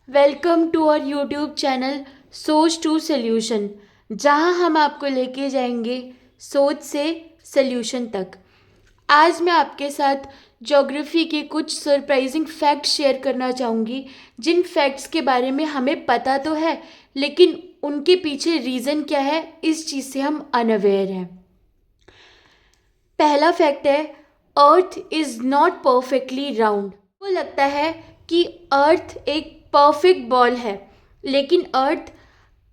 Welcome to our YouTube channel Soch to solution, जहां हम आपको लेके जाएंगे सोच से सॉल्यूशन तक। आज मैं आपके साथ ज्योग्राफी के कुछ सरप्राइजिंग फैक्ट शेयर करना चाहूँगी, जिन फैक्ट्स के बारे में हमें पता तो है, लेकिन उनके पीछे रीज़न क्या है, इस चीज़ से हम अनअवेयर हैं। पहला फैक्ट है, earth is not perfectly round. को लगता है कि अर्थ एक परफेक्ट बॉल है, लेकिन अर्थ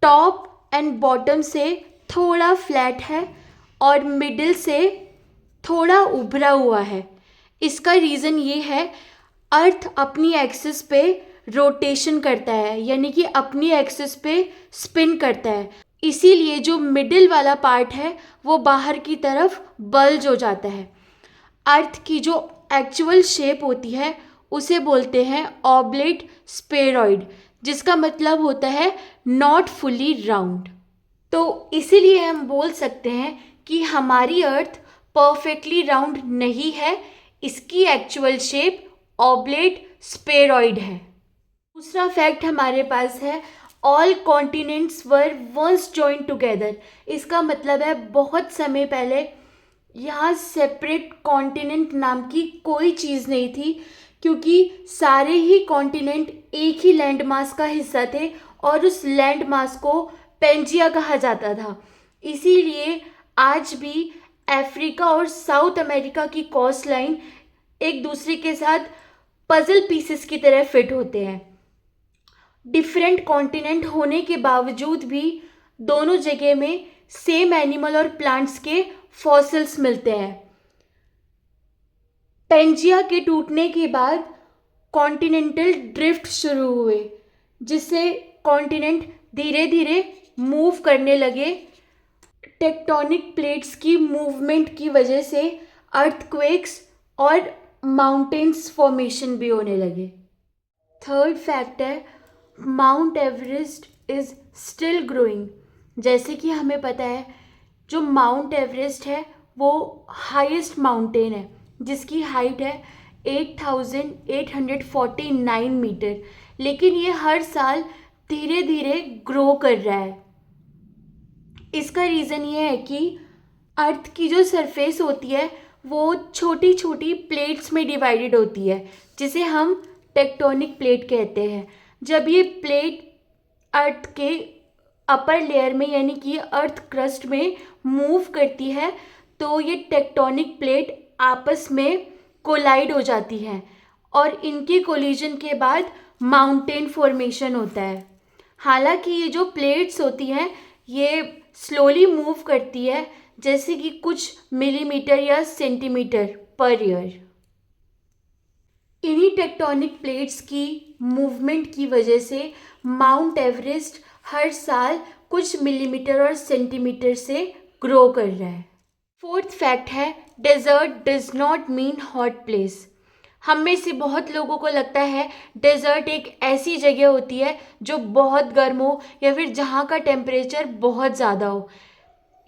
टॉप एंड बॉटम से थोड़ा फ्लैट है और मिडिल से थोड़ा उभरा हुआ है। इसका रीज़न ये है, अर्थ अपनी एक्सिस पे रोटेशन करता है, यानी कि अपनी एक्सिस पे स्पिन करता है। इसीलिए जो मिडिल वाला पार्ट है वो बाहर की तरफ बल्ज हो जाता है। अर्थ की जो एक्चुअल शेप होती है उसे बोलते हैं ऑब्लेट स्फेरॉइड, जिसका मतलब होता है नॉट फुली राउंड। तो इसीलिए हम बोल सकते हैं कि हमारी अर्थ परफेक्टली राउंड नहीं है, इसकी एक्चुअल शेप ऑब्लेट स्फेरॉइड है। दूसरा फैक्ट हमारे पास है, all continents were once joined together. इसका मतलब है बहुत समय पहले यहाँ सेपरेट कॉन्टिनेंट नाम की कोई चीज़ नहीं थी, क्योंकि सारे ही कॉन्टिनेंट एक ही लैंड मास का हिस्सा थे और उस लैंड मास को पेंजिया कहा जाता था। इसीलिए आज भी अफ्रीका और साउथ अमेरिका की कोस्ट लाइन एक दूसरे के साथ पजल पीसेस की तरह फिट होते हैं। डिफरेंट कॉन्टिनेंट होने के बावजूद भी दोनों जगह में सेम एनिमल और प्लांट्स के फॉसिल्स मिलते हैं। पेंजिया के टूटने के बाद कॉन्टिनेंटल ड्रिफ्ट शुरू हुए, जिससे कॉन्टिनेंट धीरे धीरे मूव करने लगे। टेक्टोनिक प्लेट्स की मूवमेंट की वजह से अर्थक्वेक्स और माउंटेन्स फॉर्मेशन भी होने लगे। थर्ड फैक्ट है, mount Everest is still growing. जैसे कि हमें पता है, जो माउंट एवरेस्ट है वो हाईएस्ट माउंटेन है, जिसकी हाइट है 8,849 मीटर, लेकिन ये हर साल धीरे धीरे ग्रो कर रहा है। इसका रीज़न ये है कि अर्थ की जो सरफेस होती है वो छोटी छोटी प्लेट्स में डिवाइडेड होती है, जिसे हम टेक्टोनिक प्लेट कहते हैं। जब ये प्लेट अर्थ के अपर लेयर में, यानी कि अर्थ क्रस्ट में मूव करती है, तो ये टेक्टोनिक प्लेट आपस में कोलाइड हो जाती हैं और इनके कोलिजन के बाद माउंटेन फॉर्मेशन होता है। हालांकि ये जो प्लेट्स होती हैं ये स्लोली मूव करती है, जैसे कि कुछ मिलीमीटर या सेंटीमीटर पर ईयर। इन्हीं टेक्टोनिक प्लेट्स की मूवमेंट की वजह से माउंट एवरेस्ट हर साल कुछ मिलीमीटर और सेंटीमीटर से ग्रो कर रहा है। फोर्थ फैक्ट है, desert does not mean hot place. हम में से बहुत लोगों को लगता है डेजर्ट एक ऐसी जगह होती है जो बहुत गर्म हो या फिर जहाँ का टेम्परेचर बहुत ज़्यादा हो,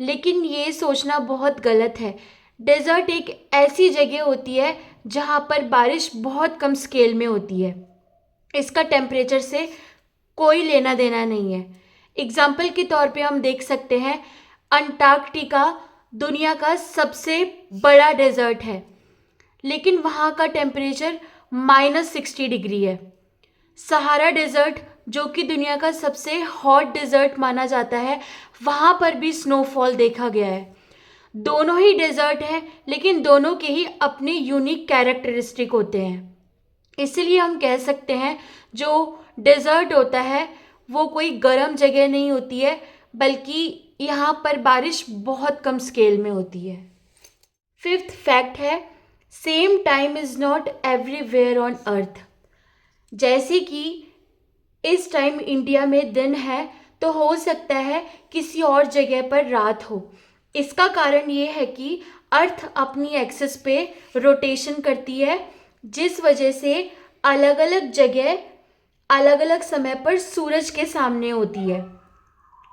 लेकिन ये सोचना बहुत गलत है। डेजर्ट एक ऐसी जगह होती है जहाँ पर बारिश बहुत कम स्केल में होती है, इसका टेम्परेचर से कोई लेना देना नहीं है। एग्जाम्पल के तौर पे हम देख सकते हैं, अंटार्कटिका दुनिया का सबसे बड़ा डेजर्ट है, लेकिन वहाँ का टेम्परेचर -60 डिग्री है। सहारा डेजर्ट, जो कि दुनिया का सबसे हॉट डेजर्ट माना जाता है, वहाँ पर भी स्नोफॉल देखा गया है। दोनों ही डेजर्ट हैं, लेकिन दोनों के ही अपने यूनिक कैरेक्टरिस्टिक होते हैं। इसलिए हम कह सकते हैं जो डेजर्ट होता है वो कोई गर्म जगह नहीं होती है, बल्कि यहाँ पर बारिश बहुत कम स्केल में होती है। फिफ्थ फैक्ट है, same time is not everywhere on earth. जैसे कि इस टाइम इंडिया में दिन है, तो हो सकता है किसी और जगह पर रात हो। इसका कारण ये है कि अर्थ अपनी एक्सिस पे रोटेशन करती है, जिस वजह से अलग अलग जगह अलग अलग समय पर सूरज के सामने होती है।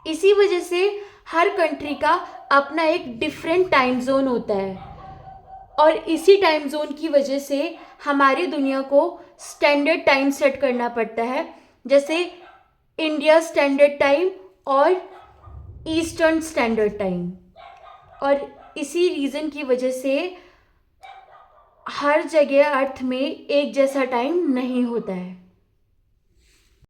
इसी वजह से हर कंट्री का अपना एक डिफरेंट टाइम जोन होता है, और इसी टाइम जोन की वजह से हमारी दुनिया को स्टैंडर्ड टाइम सेट करना पड़ता है, जैसे इंडिया स्टैंडर्ड टाइम और ईस्टर्न स्टैंडर्ड टाइम। और इसी रीज़न की वजह से हर जगह अर्थ में एक जैसा टाइम नहीं होता है।